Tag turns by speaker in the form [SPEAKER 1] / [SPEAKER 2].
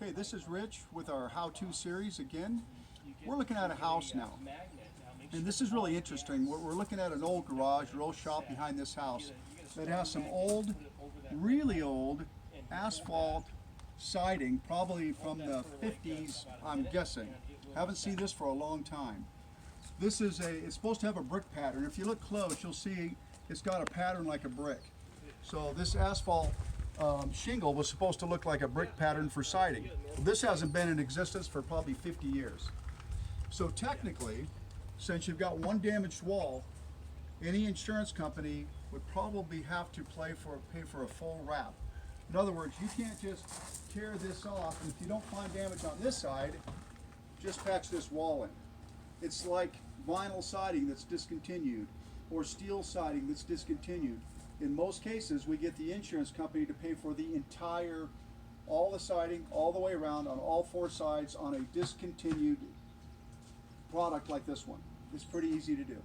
[SPEAKER 1] Okay, this is Rich with our how-to series again. We're looking at a house now. And this is really interesting. We're looking at an old garage, or old shop behind this house that has some old, really old asphalt siding, probably from the 50s, I'm guessing. Haven't seen this for a long time. This is it's supposed to have a brick pattern. If you look close, you'll see it's got a pattern like a brick. So this asphalt shingle was supposed to look like a brick pattern for siding. This hasn't been in existence for probably 50 years. So technically, since you've got one damaged wall, any insurance company would probably have to pay for a full wrap. In other words, you can't just tear this off, and if you don't find damage on this side, just patch this wall in. It's like vinyl siding that's discontinued, or steel siding that's discontinued. In most cases, we get the insurance company to pay for the entire, all the siding, all the way around, on all four sides, on a discontinued product like this one. It's pretty easy to do.